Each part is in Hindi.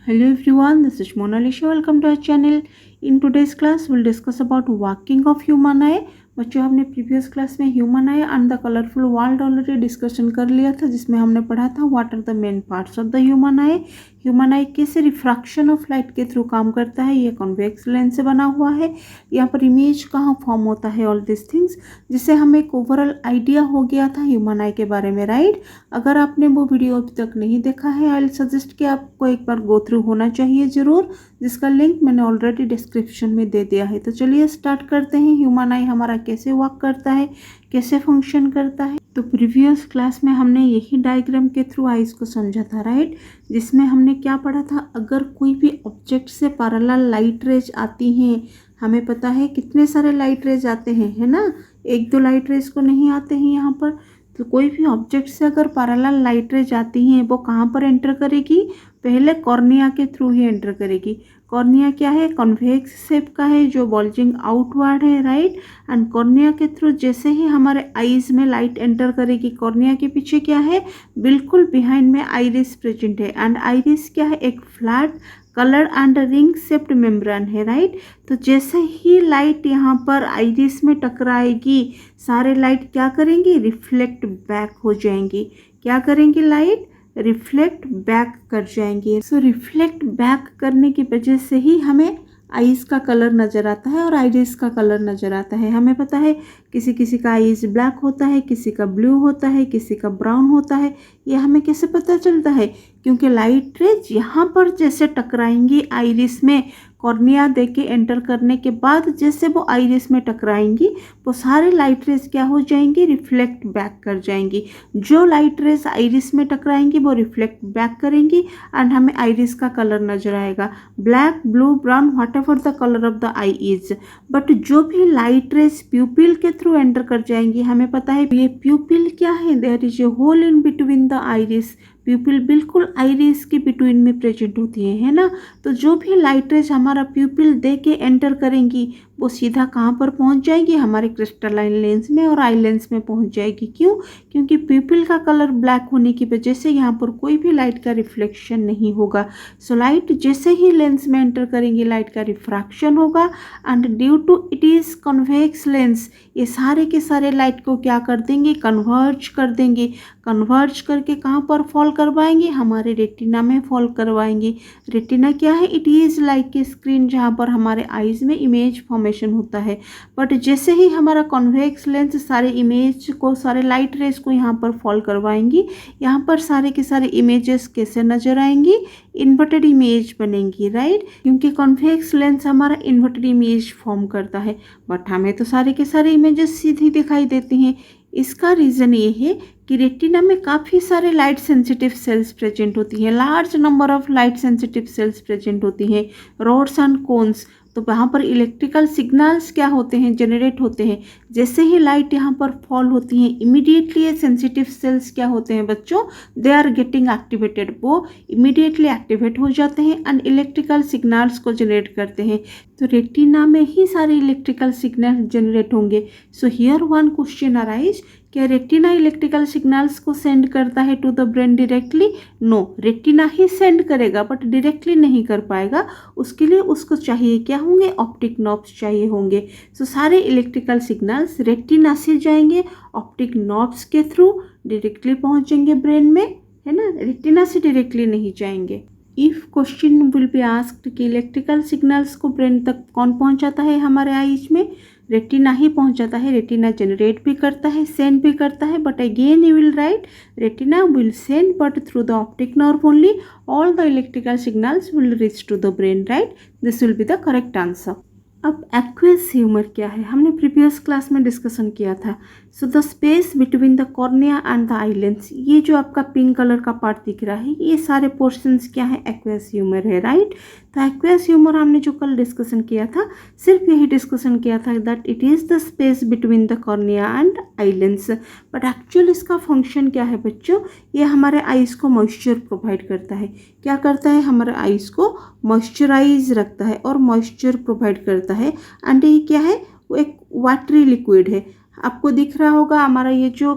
Hello everyone, this is Mona Lisa. Welcome to our channel. In today's class, we'll discuss about working of human eye. बच्चों हमने प्रीवियस क्लास में human eye and the colourful world already discussion कर लिया था, जिसमें हमने पढ़ा था what are the main parts of the human eye कैसे रिफ्रैक्शन ऑफ लाइट के थ्रू काम करता है, ये कॉन्वेक्स लेंस से बना हुआ है, यहाँ पर इमेज कहाँ फॉर्म होता है, ऑल दिस थिंग्स, जिससे हमें एक ओवरऑल आइडिया हो गया था ह्यूमन आई के बारे में, राइट। अगर आपने वो वीडियो अभी तक नहीं देखा है, आई विल सजेस्ट कि आपको एक बार गो थ्रू होना चाहिए ज़रूर, जिसका लिंक मैंने ऑलरेडी डिस्क्रिप्शन में दे दिया है। तो चलिए स्टार्ट करते हैं। ह्यूमन आई हमारा कैसे वर्क करता है, कैसे फंक्शन करता है। तो प्रीवियस क्लास में हमने यही डायग्राम के थ्रू आइज को समझा था, राइट, जिसमें हमने क्या पढ़ा था, अगर कोई भी ऑब्जेक्ट से पैरेलल लाइट रेज आती हैं, हमें पता है कितने सारे लाइट रेज आते हैं, है ना, एक दो लाइट रेज को नहीं आते हैं यहाँ पर। तो कोई भी ऑब्जेक्ट से अगर पैरेलल लाइट रेज आती हैं, वो कहाँ पर एंटर करेगी, पहले कॉर्निया के थ्रू ही एंटर करेगी। कॉर्निया क्या है, कॉन्वेक्स शेप का है जो बल्जिंग आउटवर्ड है, राइट। एंड कॉर्निया के थ्रू जैसे ही हमारे आईज में लाइट एंटर करेगी, कॉर्निया के पीछे क्या है, बिल्कुल बिहाइंड में आइरिस प्रेजेंट है। एंड आइरिस क्या है, एक flat colour and ring shaped membrane है, राइट। तो जैसे ही लाइट यहाँ पर आइरिस में टकराएगी, सारे लाइट क्या करेंगी, रिफ्लेक्ट बैक हो जाएंगी। क्या करेंगी, लाइट रिफ्लेक्ट बैक कर जाएंगे। सो रिफ्लेक्ट बैक करने की वजह से ही हमें आइज़ का कलर नज़र आता है और आइरिस का कलर नज़र आता है। हमें पता है किसी किसी का आइज़ ब्लैक होता है, किसी का ब्लू होता है, किसी का ब्राउन होता है। ये हमें कैसे पता चलता है, क्योंकि लाइट रेज यहाँ पर जैसे टकराएंगी आइरिस में, कॉर्निया दे के एंटर करने के बाद जैसे वो आइरिस में टकराएंगी, वो सारे लाइट रेज क्या हो जाएंगी, रिफ्लेक्ट बैक कर जाएंगी। जो लाइट रेज आइरिस में टकराएंगी वो रिफ्लेक्ट बैक करेंगी एंड हमें आइरिस का कलर नजर आएगा, black, blue, brown, what ever the colour of the I is. But जो भी लाइट रेज प्यूपिल के थ्रू एंटर कर जाएंगी, हमें पता है ये प्यूपिल क्या है, there is a hole in between the iris. Pupil बिल्कुल आइरिस के बिटवीन में प्रेजेंट होती है ना। तो जो भी लाइट रेज हमारा प्यूपिल दे के एंटर करेंगी, वो सीधा कहाँ पर पहुँच जाएगी, हमारे क्रिस्टलाइन लेंस में और आई लेंस में पहुँच जाएगी। क्यों, क्योंकि प्यूपिल का कलर ब्लैक होने की वजह से यहाँ पर कोई भी लाइट का रिफ्लेक्शन नहीं होगा। सो लाइट जैसे ही लेंस में एंटर करेंगी, लाइट का रिफ्रैक्शन होगा and due to it is convex lens, ये सारे के सारे लाइट को क्या कर देंगे, कन्वर्ज कर देंगे। कन्वर्ज करके कहाँ पर फॉल करवाएंगे, हमारे रेटिना में फॉल करवाएंगे। रेटिना क्या है, it is like a screen जहाँ पर हमारे आईज में इमेज फॉर्मेशन होता है। बट जैसे ही हमारा कॉन्वेक्स लेंस सारे इमेज को, सारे लाइट रेज को यहाँ पर फॉल करवाएंगी, यहाँ पर सारे के सारे इमेजेस कैसे नजर आएंगी, इन्वर्टेड इमेज बनेंगी, राइट, क्योंकि कॉन्वेक्स लेंस हमारा इन्वर्टेड इमेज फॉर्म करता है। बट हमें तो सारे के सारे इमेजेस सीधी दिखाई देती हैं। इसका रीज़न ये है कि रेटिना में काफ़ी सारे लाइट सेंसिटिव सेल्स प्रेजेंट होती हैं, large number of light sensitive cells present होती हैं, रोड्स एंड कोन्स। तो वहाँ पर इलेक्ट्रिकल सिग्नल्स क्या होते हैं, जनरेट होते हैं। जैसे ही लाइट यहाँ पर फॉल होती हैं, इमीडिएटली ये सेंसिटिव सेल्स क्या होते हैं बच्चों, दे आर गेटिंग एक्टिवेटेड, वो इमीडिएटली एक्टिवेट हो जाते हैं एंड इलेक्ट्रिकल सिग्नल्स को जनरेट करते हैं। तो रेटिना में ही सारे इलेक्ट्रिकल सिग्नल जनरेट होंगे। So here one question arise, क्या रेटिना इलेक्ट्रिकल सिग्नल्स को सेंड करता है to the brain directly? No, retina ही सेंड करेगा बट डायरेक्टली नहीं कर पाएगा। उसके लिए उसको चाहिए क्या होंगे, ऑप्टिक नॉब्स चाहिए होंगे। सो सारे इलेक्ट्रिकल सिग्नल्स रेटिना से जाएंगे, ऑप्टिक नॉब्स के थ्रू डायरेक्टली पहुंचेंगे ब्रेन में, है ना, रेटिना से डायरेक्टली नहीं जाएंगे। If question will be asked कि इलेक्ट्रिकल सिग्नल्स को ब्रेन तक कौन पहुंचाता है, हमारे आईज में रेटिना ही पहुंचाता है। रेटिना जनरेट भी करता है, सेंड भी करता है, but again you will write retina will send but through the optic nerve only all the electrical signals will reach to the brain, right. This will be the correct answer. अब एक्वेस ह्यूमर क्या है, हमने प्रीवियस क्लास में डिस्कशन किया था। So the space between the cornea and the eye lens, ये जो आपका पिंक कलर का पार्ट दिख रहा है, ये सारे पोर्शंस क्या है, एक्वेस ह्यूमर है, राइट। तो एक्वेस ह्यूमर हमने जो कल डिस्कशन किया था, सिर्फ यही डिस्कशन किया था that it is the space between the cornea and eye lens. But actual इसका फंक्शन क्या है बच्चों, ये हमारे आईज को मॉइस्चर प्रोवाइड करता है। क्या करता है, हमारे आईज को मॉइस्चराइज रखता है और मॉइस्चर प्रोवाइड करता है। एंड ये क्या है, वो एक वाटरी लिक्विड है। आपको दिख रहा होगा हमारा ये जो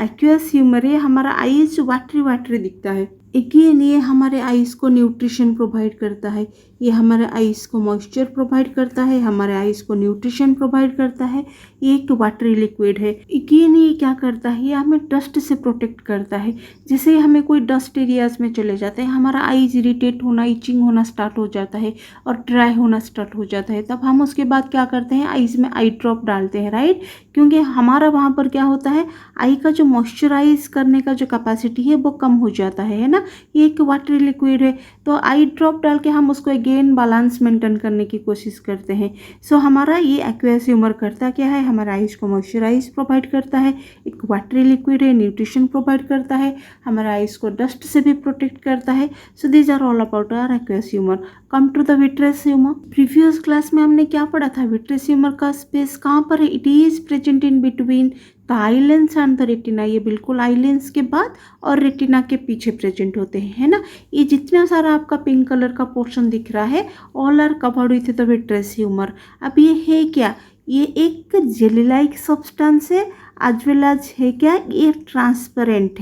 एक्वेस ह्यूमर है, हमारा आईज वाटरी वाटरी दिखता है। अगेन ये हमारे आइज़ को न्यूट्रिशन प्रोवाइड करता है, ये हमारे आइज़ को मॉइस्चर प्रोवाइड करता है, हमारे आइज़ को न्यूट्रिशन प्रोवाइड करता है। ये एक वाटरी लिक्विड है। अगेन ये क्या करता है, ये हमें डस्ट से प्रोटेक्ट करता है। जैसे हमें कोई डस्ट एरियाज में चले जाते हैं, हमारा आइज़ इरिटेट होना, इचिंग होना स्टार्ट हो जाता है और ड्राई होना स्टार्ट हो जाता है, तब हम उसके बाद क्या करते हैं, आइज़ में आई ड्रॉप डालते हैं, राइट। क्योंकि हमारा वहाँ पर क्या होता है, आई का जो मॉइस्चराइज करने का जो कैपेसिटी है वो कम हो जाता है ना। ये एक वाटरी लिक्विड है, तो आई ड्रॉप डाल के हम उसको अगेन बैलेंस मेंटेन करने की कोशिश करते हैं। सो हमारा ये एक्वेस ह्यूमर करता क्या है, हमारा आइज को मॉइस्चराइज प्रोवाइड करता है, एक वाटरी लिक्विड है, न्यूट्रिशन प्रोवाइड करता है, हमारा आइज को डस्ट से भी प्रोटेक्ट करता है। So these are all about our aqueous humour. Come to the vitreous humour. Previous class में हमने क्या पढ़ा था, विट्रेस ह्यूमर का स्पेस कहाँ पर है, it is present in between the eye lens and the retina. ये बिल्कुल आई लेंस के बाद और रेटिना के पीछे प्रेजेंट होते हैं, है ना। ये जितना सारा आपका पिंक कलर का पोर्शन दिख रहा है, all are covered with the vitreous humour. अब ये है क्या, ये एक जेली लाइक सब्सटेंस है, एज वेल एज है क्या, ये ट्रांसपेरेंट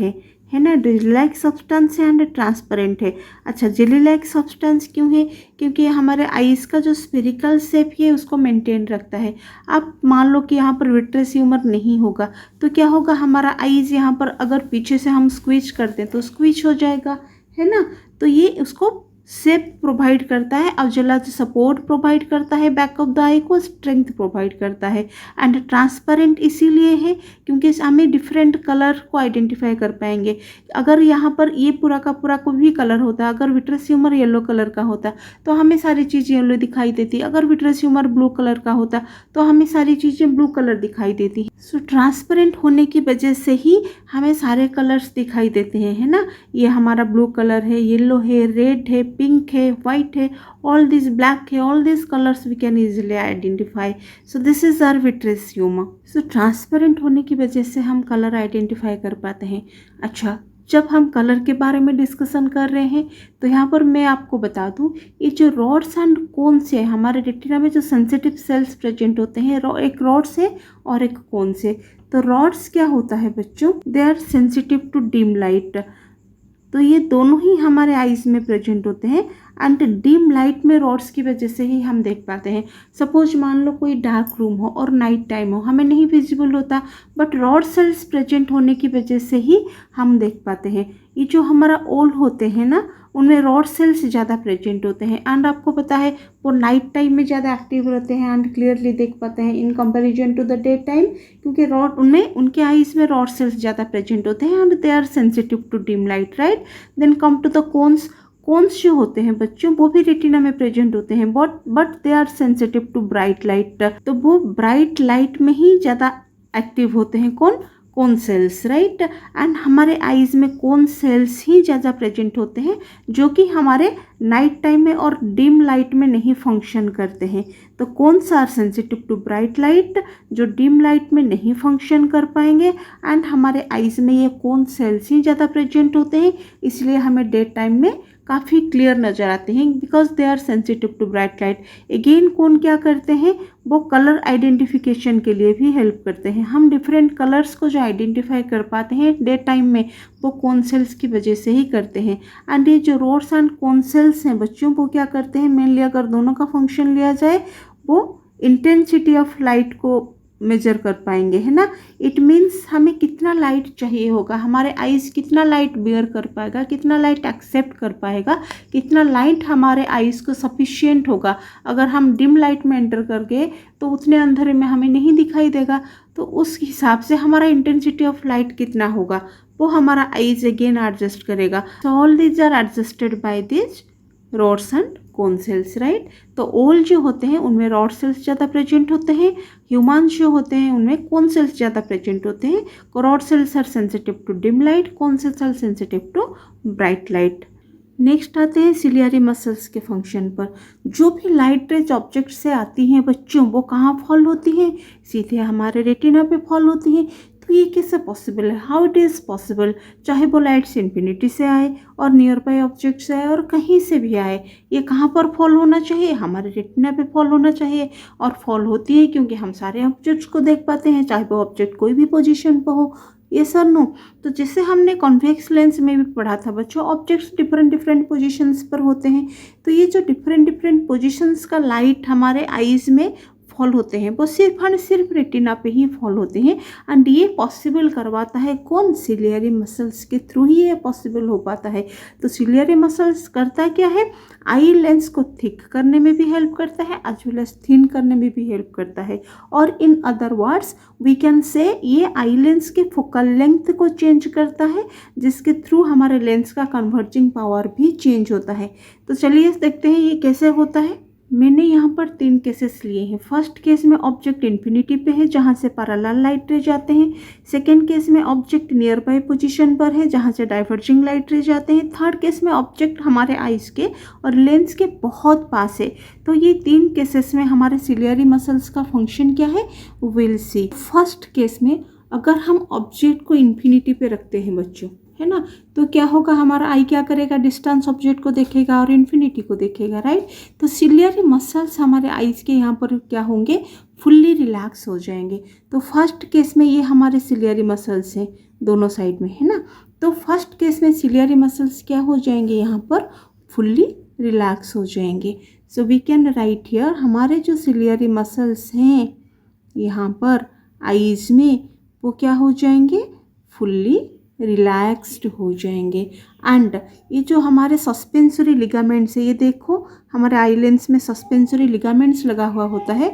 है ना। जेली लाइक सब्सटेंस है एंड ट्रांसपेरेंट है। अच्छा, जेली लाइक सब्सटेंस क्यों है, क्योंकि हमारे आइज़ का जो स्फेरिकल शेप है उसको मेंटेन रखता है। अब मान लो कि यहाँ पर विट्रेस ह्यूमर नहीं होगा तो क्या होगा, हमारा आइज़ यहाँ पर अगर पीछे से हम स्क्वीज करते हैं तो स्क्वीज हो जाएगा, है ना। तो ये उसको शेप प्रोवाइड करता है, और जला सपोर्ट प्रोवाइड करता है, बैक ऑफ द आई को स्ट्रेंथ प्रोवाइड करता है। एंड ट्रांसपेरेंट इसीलिए है क्योंकि हमें डिफरेंट कलर को आइडेंटिफाई कर पाएंगे। अगर यहाँ पर ये पूरा का पूरा कोई भी कलर होता, अगर विट्रेस ह्यूमर येलो कलर का होता तो हमें सारी चीज़ें येलो दिखाई देती, अगर विट्रेस ह्यूमर ब्लू कलर का होता तो हमें सारी चीज़ें ब्लू कलर दिखाई देती। सो ट्रांसपेरेंट होने की वजह से ही हमें सारे कलर्स दिखाई देते हैं, है ना। ये हमारा ब्लू कलर है, येलो है, रेड है, पिंक है, वाइट है, ऑल दिस ब्लैक है, all this colours we can easily identify. So this is our vitreous humour. सो ट्रांसपेरेंट होने की वजह से हम कलर आइडेंटिफाई कर पाते हैं। अच्छा, जब हम कलर के बारे में डिस्कशन कर रहे हैं तो यहाँ पर मैं आपको बता दूँ, ये जो रॉड्स एंड कोन्स है, हमारे रेटिना में जो सेंसिटिव सेल्स प्रेजेंट होते हैं, एक रॉड्स है और एक कोन्स है। तो रॉड्स क्या होता है बच्चों, they are sensitive to dim light. तो ये दोनों ही हमारे आइज में प्रेजेंट होते हैं एंड डिम लाइट में रॉड्स की वजह से ही हम देख पाते हैं। सपोज मान लो कोई डार्क रूम हो और नाइट टाइम हो, हमें नहीं विजिबल होता, बट रॉड सेल्स प्रेजेंट होने की वजह से ही हम देख पाते हैं। ये जो हमारा ओल होते हैं ना, उनमें रॉड सेल्स ज़्यादा प्रेजेंट होते हैं एंड आपको पता है वो नाइट टाइम में ज़्यादा एक्टिव रहते हैं एंड क्लियरली देख पाते हैं in comparison to the day time, क्योंकि रॉड उनमें उनके आइज में रॉड सेल्स ज़्यादा प्रेजेंट होते हैं and they are sensitive to dim light, right. Then come to the cones. Cones जो होते हैं बच्चों, वो भी रेटिना में प्रेजेंट होते हैं, but they are sensitive to bright light. तो वो ब्राइट लाइट में ही ज़्यादा एक्टिव होते हैं, कोन सेल्स, राइट। एंड हमारे आइज में कोन सेल्स ही ज़्यादा प्रेजेंट होते हैं, जो कि हमारे नाइट टाइम में और डिम लाइट में नहीं फंक्शन करते हैं। तो cones are sensitive to bright light, जो डिम लाइट में नहीं फंक्शन कर पाएंगे, एंड हमारे आइज में ये कोन सेल्स ही ज़्यादा प्रेजेंट होते हैं, इसलिए हमें डे टाइम में काफ़ी क्लियर नज़र आते हैं because they are sensitive to bright light. Again cone क्या करते हैं, वो कलर आइडेंटिफिकेशन के लिए भी हेल्प करते हैं। हम डिफरेंट कलर्स को जो आइडेंटिफाई कर पाते हैं डे टाइम में, वो कोन सेल्स की वजह से ही करते हैं। एंड ये जो रोड्स एंड कोन सेल्स हैं बच्चों, वो क्या करते हैं, मेनली अगर दोनों का फंक्शन लिया जाए, वो इंटेंसिटी ऑफ लाइट को मेजर कर पाएंगे, है ना। इट मीन्स हमें कितना लाइट चाहिए होगा, हमारे आइज़ कितना लाइट बेयर कर पाएगा, कितना लाइट एक्सेप्ट कर पाएगा, कितना लाइट हमारे आइज़ को सफिशिएंट होगा। अगर हम डिम लाइट में एंटर कर गए तो उतने अंधेरे में हमें नहीं दिखाई देगा, तो उस हिसाब से हमारा इंटेंसिटी ऑफ लाइट कितना होगा वो हमारा आइज़ अगेन एडजस्ट करेगा। So all these are adjusted by this rods and cone cells, right. तो ओल जो होते हैं उनमें रॉड सेल्स ज़्यादा प्रेजेंट होते हैं, ह्यूमन्स जो होते हैं उनमें कोन सेल्स ज़्यादा प्रेजेंट होते हैं। Rod cells are sensitive to dim light, cone cells are sensitive to bright light. Next आते हैं सिलियरी मसल्स के फंक्शन पर। जो भी लाइट रेज ऑब्जेक्ट से आती हैं बच्चों, वो कहाँ फॉल होती हैं, सीधे हमारे रेटिना पे फॉल होती हैं। तो ये कैसे पॉसिबल है, हाउ इट इज़ पॉसिबल, चाहे वो लाइट्स इन्फिनिटी से आए और नियर बाई ऑब्जेक्ट से आए और कहीं से भी आए, ये कहाँ पर फॉल होना चाहिए, हमारे रेटिना पे फॉल होना चाहिए। और फॉल होती है क्योंकि हम सारे ऑब्जेक्ट्स को देख पाते हैं, चाहे वो ऑब्जेक्ट कोई भी पोजीशन पर हो, ये सर नो। तो जैसे हमने कॉन्वेक्स लेंस में भी पढ़ा था बच्चों, ऑब्जेक्ट्स डिफरेंट डिफरेंट पोजीशंस पर होते हैं, तो ये जो डिफरेंट डिफरेंट पोजीशंस का लाइट हमारे आईज में फॉल होते हैं वो सिर्फ एंड सिर्फ रेटिना पे ही फॉल होते हैं। एंड ये पॉसिबल करवाता है कौन, सिलियरी मसल्स के थ्रू ही ये पॉसिबल हो पाता है। तो सिलियरी मसल्स करता क्या है, आई लेंस को थिक करने में भी हेल्प करता है एज वेल एज थिन करने में भी हेल्प करता है। और in other words we can say ये आई लेंस के फोकल लेंथ को चेंज करता है, जिसके थ्रू हमारे लेंस का कन्वर्जिंग पावर भी चेंज होता है। तो चलिए देखते हैं ये कैसे होता है। मैंने यहाँ पर 3 केसेस लिए हैं। फर्स्ट केस में ऑब्जेक्ट इन्फिनिटी पे है जहाँ से पैरेलल लाइट रे जाते हैं। सेकेंड केस में ऑब्जेक्ट नियर बाय पोजीशन पर है जहाँ से डाइवर्जिंग लाइट रे जाते हैं। थर्ड केस में ऑब्जेक्ट हमारे आइज के और लेंस के बहुत पास है। तो ये 3 केसेस में हमारे सिलियरी मसल्स का फंक्शन क्या है, विल सी। फर्स्ट केस में अगर हम ऑब्जेक्ट को इन्फिनिटी पे रखते हैं बच्चों, है ना, तो क्या होगा, हमारा आई क्या करेगा, डिस्टेंस ऑब्जेक्ट को देखेगा और इन्फिनिटी को देखेगा, राइट। तो सिलियरी मसल्स हमारे आईज के यहाँ पर क्या होंगे, फुल्ली रिलैक्स हो जाएंगे। तो फर्स्ट केस में ये हमारे सिलियरी मसल्स हैं दोनों साइड में, है ना। तो फर्स्ट केस में सिलियरी मसल्स क्या हो जाएंगे, यहाँ पर फुल्ली रिलैक्स हो जाएंगे। So we can write here, हमारे जो सिलियरी मसल्स हैं यहाँ पर आईज में वो क्या हो जाएंगे, फुल्ली रिलैक्स्ड हो जाएंगे। एंड ये जो हमारे सस्पेंसरी लिगामेंट्स है, ये देखो हमारे आई लेंस में सस्पेंसरी लिगामेंट्स लगा हुआ होता है।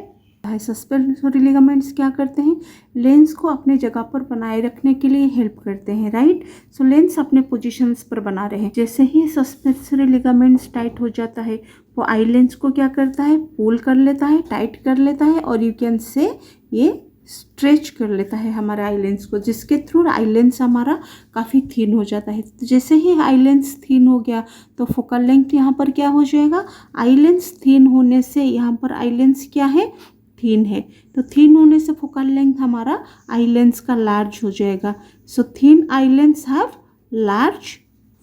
सस्पेंसरी लिगामेंट्स क्या करते हैं, लेंस को अपने जगह पर बनाए रखने के लिए हेल्प करते हैं, राइट। सो लेंस अपने पोजीशंस पर बना रहे हैं। जैसे ही सस्पेंसरी लिगामेंट्स टाइट हो जाता है वो आई लेंस को क्या करता है, पुल कर लेता है, टाइट कर लेता है, और यू कैन से ये स्ट्रेच कर लेता है हमारे आई लेंस को, जिसके थ्रू आई लेंस हमारा काफ़ी थिन हो जाता है। तो जैसे ही आई लेंस थिन हो गया तो फोकल लेंथ यहाँ पर क्या हो जाएगा, आई लेंस थिन होने से यहाँ पर आई लेंस क्या है, थिन है। तो थिन होने से फोकल लेंथ हमारा आई लेंस का लार्ज हो जाएगा। So thin eye lens have large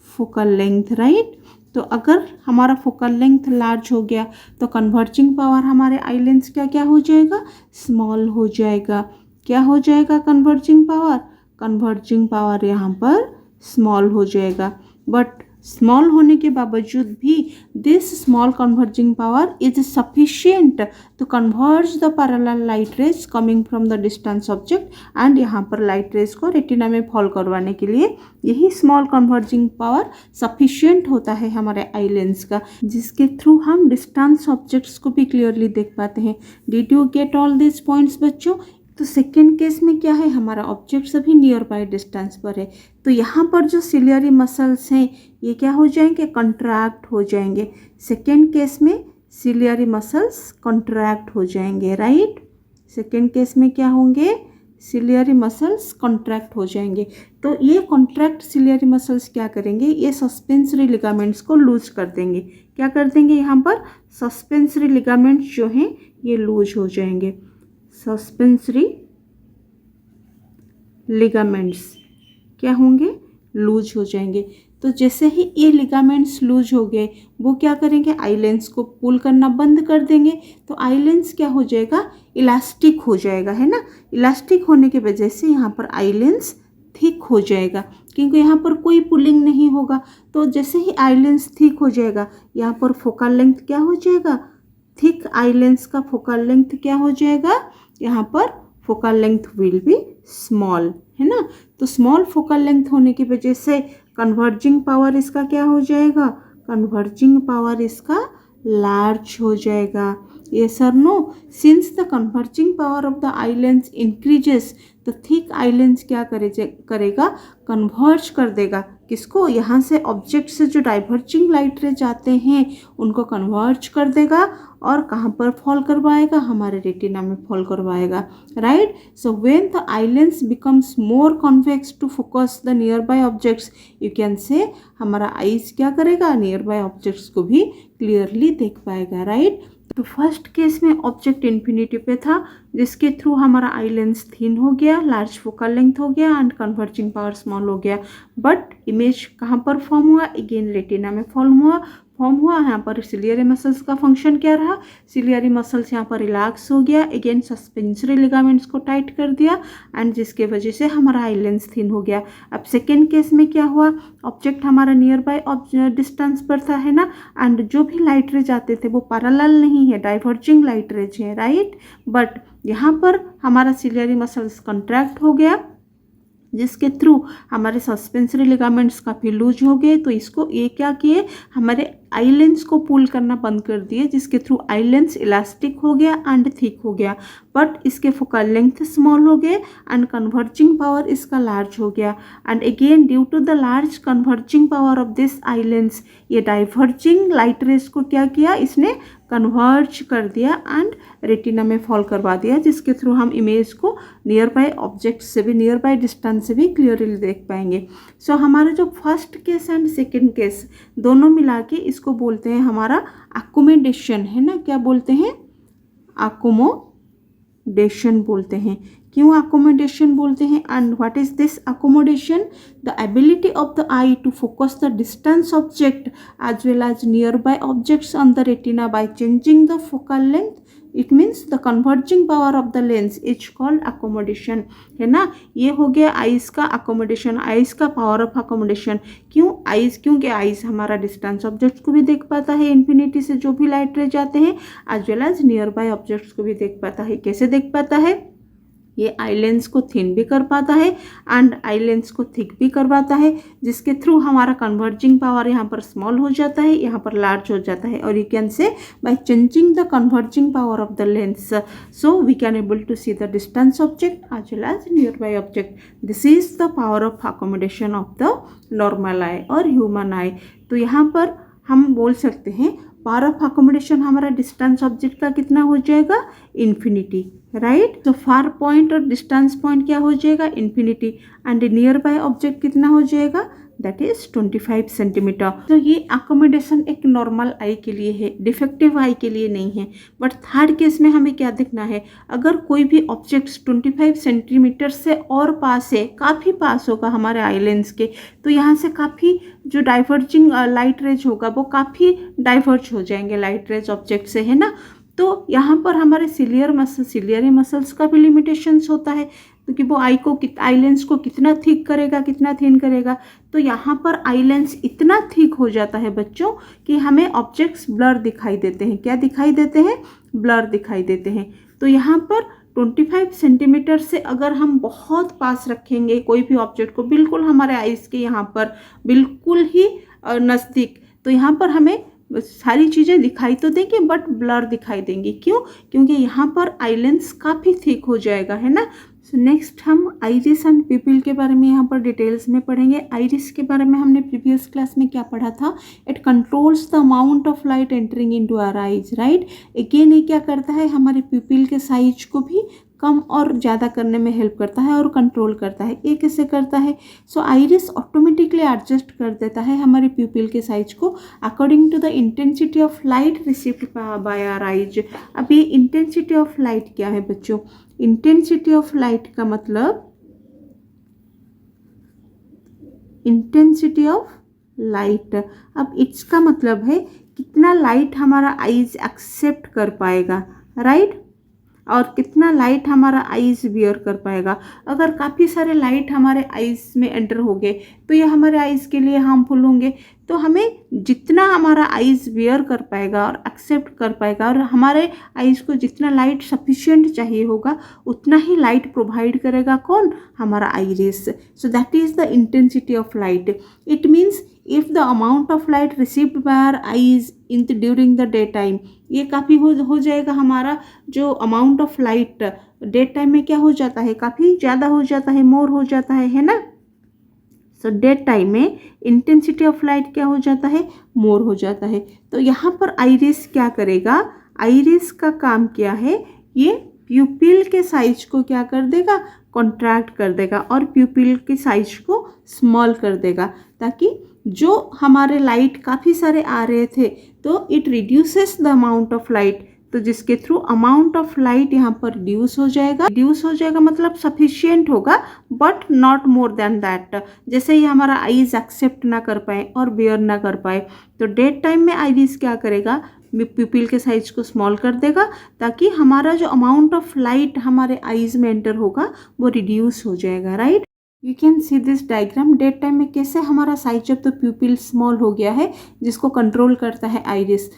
focal length, right. तो अगर हमारा फोकल लेंथ लार्ज हो गया तो कन्वर्जिंग पावर हमारे आई लेंस का क्या हो जाएगा, स्मॉल हो जाएगा। क्या हो जाएगा कन्वर्जिंग पावर, कन्वर्जिंग पावर यहाँ पर स्मॉल हो जाएगा। बट स्मॉल होने के बावजूद भी this small converging power is sufficient to converge the parallel light rays coming from the distance object. And यहाँ पर लाइट रेज को रेटिना में फॉल करवाने के लिए यही स्मॉल कन्वर्जिंग पावर सफिशिएंट होता है हमारे आई लेंस का, जिसके थ्रू हम डिस्टेंस ऑब्जेक्ट्स को भी क्लियरली देख पाते हैं। Did you get all this points बच्चों। तो सेकेंड केस में क्या है, हमारा ऑब्जेक्ट सभी नियर बाय डिस्टेंस पर है। तो यहाँ पर जो सिलियरी मसल्स हैं ये क्या हो जाएंगे, कंट्रैक्ट हो जाएंगे। सेकेंड केस में सिलियरी मसल्स कंट्रैक्ट हो जाएंगे, राइट। सेकेंड केस में क्या होंगे, सिलियरी मसल्स कंट्रैक्ट हो जाएंगे। तो ये कॉन्ट्रैक्ट सिलियरी मसल्स क्या करेंगे, ये सस्पेंसरी लिगामेंट्स को लूज कर देंगे। क्या कर देंगे, यहाँ पर सस्पेंसरी लिगामेंट्स जो हैं ये लूज हो जाएंगे। सस्पेंसरी लिगामेंट्स क्या होंगे, लूज हो जाएंगे। तो जैसे ही ये लिगामेंट्स लूज हो गए वो क्या करेंगे, आई लेंस को पुल करना बंद कर देंगे। तो आई लेंस क्या हो जाएगा, इलास्टिक हो जाएगा, है ना। इलास्टिक होने की वजह से यहाँ पर आई लेंस थिक हो जाएगा, क्योंकि यहाँ पर कोई पुलिंग नहीं होगा। तो जैसे ही आई लेंस थिक हो जाएगा यहाँ पर फोकल लेंथ क्या हो जाएगा, थिक आई लेंस का फोकल लेंथ क्या हो जाएगा, यहाँ पर focal length will be small, है ना। तो स्मॉल फोकल लेंथ होने की वजह से कन्वर्जिंग पावर इसका क्या हो जाएगा, कन्वर्जिंग पावर इसका लार्ज हो जाएगा। yes or no, since the converging power of the eye lens increases तो थिक आई लेंस क्या करेगा, कन्वर्ज कर देगा किसको, यहाँ से ऑब्जेक्ट से जो डाइवर्जिंग लाइट रे जाते हैं उनको कन्वर्ज कर देगा और कहाँ पर फॉल करवाएगा, हमारे रेटिना में फॉल करवाएगा, right. So when the eye lens becomes more convex to focus the nearby objects, you can say हमारा आईज क्या करेगा, नियर बाय ऑब्जेक्ट्स को भी क्लियरली देख पाएगा, राइट। तो फर्स्ट केस में ऑब्जेक्ट इन्फिनिटी पे था जिसके थ्रू हमारा आई लेंस थिन हो गया, लार्ज फोकल लेंथ हो गया एंड कन्वर्जिंग पावर स्मॉल हो गया। बट इमेज कहाँ पर फॉर्म हुआ? अगेन रेटिना में फॉर्म हुआ। यहाँ पर सिलियरी मसल्स का फंक्शन क्या रहा? सिलियरी मसल्स यहाँ पर रिलैक्स हो गया, अगेन सस्पेंसरी लिगामेंट्स को टाइट कर दिया एंड जिसके वजह से हमारा आई लेंस थिन हो गया। अब सेकेंड केस में क्या हुआ? ऑब्जेक्ट हमारा नियर बाय डिस्टेंस पर था, है ना, एंड जो भी लाइट रेज आते थे वो पैरेलल नहीं है, डाइवर्जिंग लाइट रेज है, राइट। बट यहाँ पर हमारा सिलियरी मसल्स कंट्रैक्ट हो गया, जिसके थ्रू हमारे सस्पेंसरी लिगामेंट्स काफ़ी लूज हो गए। तो इसको ये क्या किए? हमारे आई लेंस को पुल करना बंद कर दिए, जिसके थ्रू आई लेंस इलास्टिक हो गया एंड थिक हो गया। बट इसके फोकल लेंथ स्मॉल हो गए एंड कन्वर्जिंग पावर इसका लार्ज हो गया। And again due to the large converging power of this eye lens, ये डाइवर्जिंग लाइट रेज को क्या किया? इसने कन्वर्ज कर दिया एंड रेटिना में फॉल करवा दिया, जिसके थ्रू हम इमेज को नियर बाय ऑब्जेक्ट से भी, नियर बाय डिस्टेंस से भी क्लियरली देख पाएंगे। सो हमारा जो first case and second case दोनों मिला के इसको बोलते हैं हमारा अकोमोडेशन, है ना। क्या बोलते हैं? अकोमोडेशन बोलते हैं। क्यों अकोमोडेशन बोलते हैं? And what is this accommodation? The ability of the eye to focus the distance object as well as nearby objects on the retina by changing the focal length. It means the converging power of the lens is called accommodation, है ना। ये हो गया आइज का अकोमोडेशन, आइज का पावर ऑफ अकोमोडेशन। क्यों आइज? क्योंकि आइज हमारा डिस्टेंस ऑब्जेक्ट्स को भी देख पाता है, इन्फिनिटी से जो भी लाइट रे जाते हैं, as well as nearby objects को भी देख पाता है। कैसे देख पाता है? ये आई लेंस को थिन भी कर पाता है एंड आई लेंस को थिक भी करवाता है, जिसके थ्रू हमारा कन्वर्जिंग पावर यहाँ पर स्मॉल हो जाता है, यहाँ पर लार्ज हो जाता है। और you can say by changing the converging power of the lens, so we can able to see the distance object as well as nearby object. This is the power of accommodation of the normal eye और ह्यूमन आई। तो यहाँ पर हम बोल सकते हैं पावर ऑफ अकोमोडेशन हमारा डिस्टेंस ऑब्जेक्ट का कितना हो जाएगा? Infinity, right. तो फार पॉइंट और डिस्टेंस पॉइंट क्या हो जाएगा? Infinity. And near by object कितना हो जाएगा? That is 25 centimetre. तो ये अकोमोडेशन एक नॉर्मल आई के लिए है, डिफेक्टिव आई के लिए नहीं है। बट थर्ड केस में हमें क्या देखना है? अगर कोई भी ऑब्जेक्ट 25 सेंटीमीटर से और पास है, काफ़ी पास होगा हमारे आई लेंस के, तो यहाँ से काफ़ी जो डाइवर्जिंग लाइट रेज होगा वो काफ़ी डाइवर्ज हो जाएंगे लाइट रेज ऑब्जेक्ट से, है ना। तो यहाँ पर हमारे सिलियरी मसल्स का भी लिमिटेशंस होता है, क्योंकि वो आई लेंस को कितना थिक करेगा, कितना थिन करेगा। तो यहाँ पर आई लेंस इतना थिक हो जाता है बच्चों कि हमें ऑब्जेक्ट्स ब्लर दिखाई देते हैं। क्या दिखाई देते हैं? ब्लर दिखाई देते हैं। तो यहाँ पर 25 सेंटीमीटर से अगर हम बहुत पास रखेंगे कोई भी ऑब्जेक्ट को, बिल्कुल हमारे आइज़ के यहाँ पर बिल्कुल ही नज़दीक, तो यहाँ पर हमें सारी चीज़ें दिखाई तो देंगी बट ब्लर दिखाई देंगी। क्यों? क्योंकि यहाँ पर आई लेंस काफ़ी थिक हो जाएगा, है ना। सो नेक्स्ट हम आइरिस एंड पिपिल के बारे में यहाँ पर डिटेल्स में पढ़ेंगे। आइरिस के बारे में हमने प्रीवियस क्लास में क्या पढ़ा था? It controls the amount of light entering into our eyes, right. Again ये क्या करता है? हमारे पिपिल के साइज को भी कम और ज़्यादा करने में हेल्प करता है और कंट्रोल करता है। ये कैसे करता है? सो आइरिस ऑटोमेटिकली एडजस्ट कर देता है हमारे प्यूपिल के साइज को according to the intensity of light received by our eyes. अब ये इंटेंसिटी ऑफ लाइट क्या है बच्चों? इंटेंसिटी ऑफ लाइट का मतलब इंटेंसिटी ऑफ लाइट, अब इसका मतलब है कितना लाइट हमारा आइज एक्सेप्ट कर पाएगा, राइट, और कितना लाइट हमारा आइज़ बियर कर पाएगा। अगर काफ़ी सारे लाइट हमारे आइज़ में एंटर हो गए तो ये हमारे आइज़ के लिए हार्मफुल होंगे। तो हमें जितना हमारा आइज़ बियर कर पाएगा और एक्सेप्ट कर पाएगा और हमारे आइज़ को जितना लाइट सफिशिएंट चाहिए होगा उतना ही लाइट प्रोवाइड करेगा कौन? हमारा iris. So that is the intensity of light. It means if the amount of light received by our eyes in during the day time, ये काफ़ी हो जाएगा हमारा जो amount of light day time में क्या हो जाता है? काफ़ी ज़्यादा हो जाता है, मोर हो जाता है ना। सो डे टाइम में इंटेंसिटी ऑफ लाइट क्या हो जाता है? मोर हो जाता है। तो यहाँ पर आइरिस क्या करेगा? आइरिस का काम क्या है? ये प्यूपिल के साइज को क्या कर देगा? कॉन्ट्रैक्ट कर देगा और प्यूपिल के साइज को स्मॉल कर देगा, ताकि जो हमारे लाइट काफ़ी सारे आ रहे थे तो it reduces the amount of light तो जिसके थ्रू अमाउंट ऑफ लाइट यहाँ पर रिड्यूस हो जाएगा मतलब सफिशियंट होगा but not more than that. जैसे ही हमारा आईज एक्सेप्ट ना कर पाए और बेयर ना कर पाए तो डे टाइम में आईरिस क्या करेगा, प्यूपिल के साइज को स्मॉल कर देगा ताकि हमारा जो अमाउंट ऑफ लाइट हमारे आईज में एंटर होगा वो रिड्यूस हो जाएगा, right. You can see this diagram. Day time में कैसे हमारा साइज ऑफ द प्यूपिल स्मॉल हो गया है जिसको कंट्रोल करता है iris.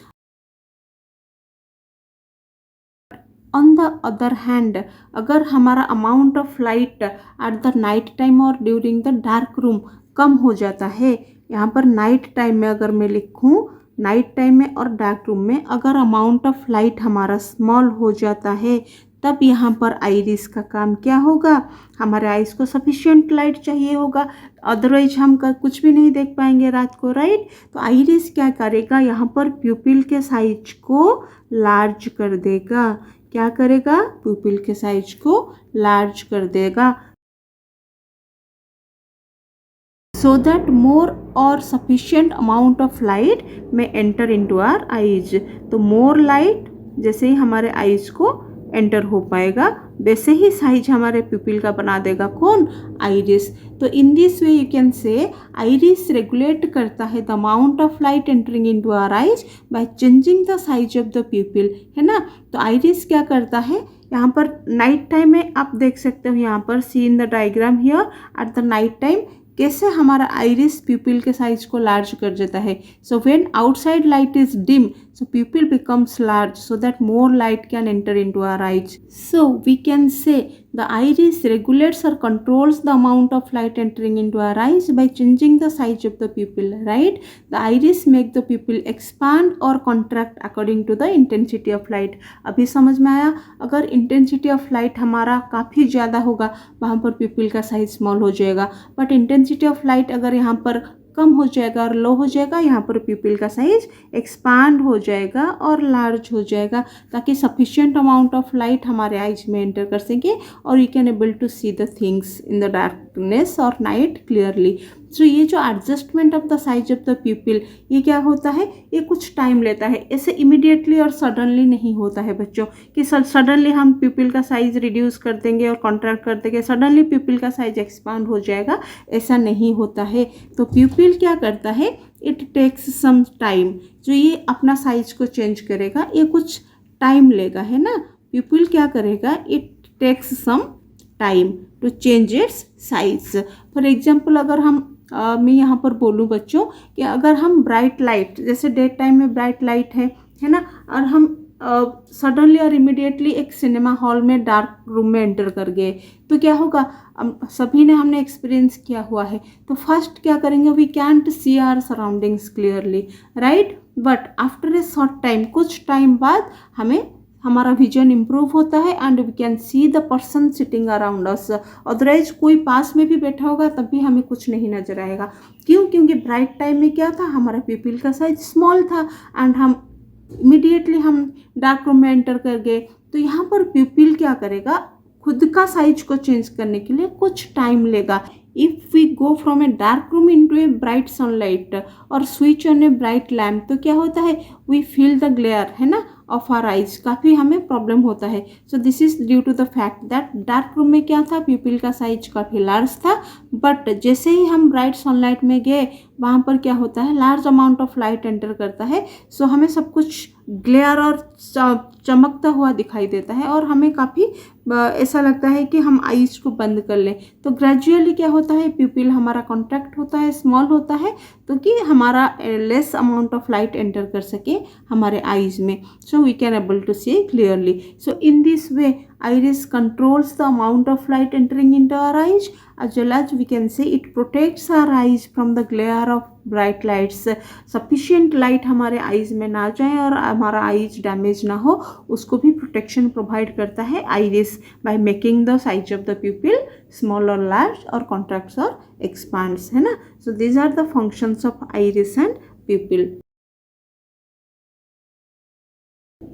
On the other hand अगर हमारा amount of light at the night time और during the dark room cum हो जाता है, यहाँ पर नाइट टाइम में अगर मैं लिखूँ, नाइट टाइम में और डार्क रूम में अगर अमाउंट ऑफ लाइट हमारा स्मॉल हो जाता है तब यहाँ पर आइरिस का काम क्या होगा, हमारे आइस को सफिशिएंट लाइट चाहिए होगा, अदरवाइज हम कुछ भी नहीं देख पाएंगे रात को, राइट। तो आइरिस क्या करेगा, यहाँ पर प्यूपिल के साइज को लार्ज कर देगा। क्या करेगा, प्यूपिल के साइज को लार्ज कर देगा so that more or sufficient amount of light may enter into our eyes। तो more light जैसे ही हमारे आईज को एंटर हो पाएगा वैसे ही साइज हमारे प्यूपिल का बना देगा कौन, आइरिस। तो in this way you can say iris regulate करता है the amount of light entering into our eyes by changing the size of the pupil, है ना। तो आइरिस क्या करता है, यहाँ पर नाइट टाइम में आप देख सकते हो, यहाँ पर see in the diagram here at the night time कैसे हमारा आइरिस प्यूपिल के साइज को लार्ज कर देता है। So when outside light is dim so pupil becomes large so that more light can enter into our eyes। So we can say the iris regulates or controls the amount of light entering into our eyes by changing the size of the pupil, right। the iris make the pupil expand or contract according to the intensity of light। अभी समझ में आया, अगर intensity of light हमारा काफ़ी ज़्यादा होगा वहाँ पर pupil का साइज स्मॉल हो जाएगा, बट intensity of light अगर यहाँ पर कम हो जाएगा और लो हो जाएगा, यहाँ पर प्यूपिल का साइज एक्सपांड हो जाएगा और लार्ज हो जाएगा ताकि सफिशिएंट अमाउंट ऑफ लाइट हमारे आइज में एंटर कर सके और you can able to see the things in the darkness और नाइट क्लियरली। सो ये जो adjustment of the size of the pupil ये क्या होता है, ये कुछ टाइम लेता है, ऐसे इमीडिएटली और सडनली नहीं होता है बच्चों कि सडनली हम प्यूपिल का साइज रिड्यूस कर देंगे और कॉन्ट्रैक्ट कर देंगे, सडनली प्यूपिल का साइज एक्सपांड हो जाएगा, ऐसा नहीं होता है। तो प्यूपिल क्या करता है, इट टेक्स सम टाइम, जो ये अपना साइज को चेंज करेगा ये कुछ टाइम लेगा, है ना। प्यूपिल क्या करेगा, it takes some time to change its size. For example अगर हम मैं यहाँ पर बोलूँ बच्चों कि अगर हम ब्राइट लाइट, जैसे डे टाइम में ब्राइट लाइट है ना, और हम सडनली और इमिडिएटली एक सिनेमा हॉल में डार्क रूम में एंटर कर गए तो क्या होगा, सभी ने हमने एक्सपीरियंस किया हुआ है। तो फर्स्ट क्या करेंगे, we can't see our surroundings clearly, right. But after a short time, कुछ टाइम बाद हमें हमारा विजन इम्प्रूव होता है and we can see the person sitting around us. Otherwise कोई पास में भी बैठा होगा तब भी हमें कुछ नहीं नजर आएगा। क्यों, क्योंकि ब्राइट टाइम में क्या था, हमारा प्यूपिल का साइज स्मॉल था एंड हम इमीडिएटली हम डार्क रूम में एंटर कर गए। तो यहाँ पर प्यूपिल क्या करेगा, खुद का साइज को चेंज करने के लिए कुछ टाइम लेगा। If we go from a dark room into a bright sunlight और switch on a bright lamp तो क्या होता है, वी फील द ग्लेयर, है ना, ऑफ आर आइज, काफ़ी हमें प्रॉब्लम होता है। So this is due to the fact that dark room में क्या था, प्यूपिल का साइज काफ़ी लार्ज था, बट जैसे ही हम ब्राइट सनलाइट में गए वहाँ पर क्या होता है, large amount of light enter करता है। सो हमें सब कुछ ग्लेयर और चमकता हुआ दिखाई देता है और हमें काफ़ी ऐसा लगता है कि हम आइज को बंद कर लें। तो ग्रेजुअली क्या होता है, प्यूपिल हमारा कॉन्ट्रैक्ट होता है, स्मॉल होता है, तो कि हमारा less amount of light enter कर सके हमारे आइज में। So we can able to see clearly. So in this way iris controls the amount of light entering into our eyes, as well as we can say it protects our eyes from the glare of bright lights। sufficient light हमारे eyes में ना जाए और हमारा eyes डैमेज ना हो, उसको भी प्रोटेक्शन प्रोवाइड करता है iris by making the size of the pupil small or large or contracts or expands, है ना। so these are the functions of iris and pupil।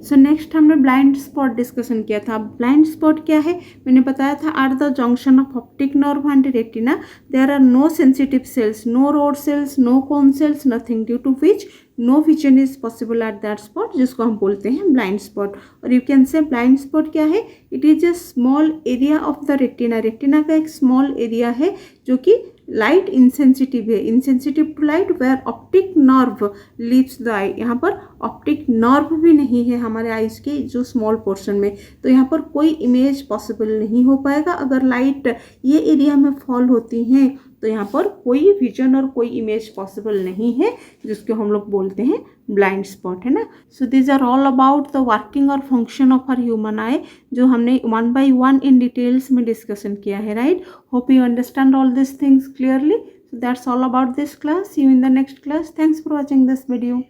So next हमने ब्लाइंड स्पॉट डिस्कशन किया था। ब्लाइंड स्पॉट क्या है, मैंने बताया था at the junction of optic nerve and retina there are no sensitive cells, no rod cells, no cone cells, nothing, due to which no vision is possible at that spot, जिसको हम बोलते हैं ब्लाइंड स्पॉट। और you can say blind spot क्या है, it is a small area of the retina. Retina का एक स्मॉल एरिया है जो कि लाइट इंसेंसिटिव है, insensitive to light, where optic nerve leaves the eye. यहाँ पर ऑप्टिक नर्व भी नहीं है हमारे आइज के जो स्मॉल पोर्शन में, तो यहाँ पर कोई इमेज पॉसिबल नहीं हो पाएगा। अगर लाइट ये एरिया में फॉल होती हैं तो यहाँ पर कोई विजन और कोई इमेज पॉसिबल नहीं है, जिसको हम लोग बोलते हैं ब्लाइंड स्पॉट, है ना। So this are all about the working और function of our human eye, जो हमने 1 by 1 इन डिटेल्स में डिस्कशन किया है, right. Hope you understand all this things clearly. So that's all about this class. See you in the next class. Thanks for watching this video.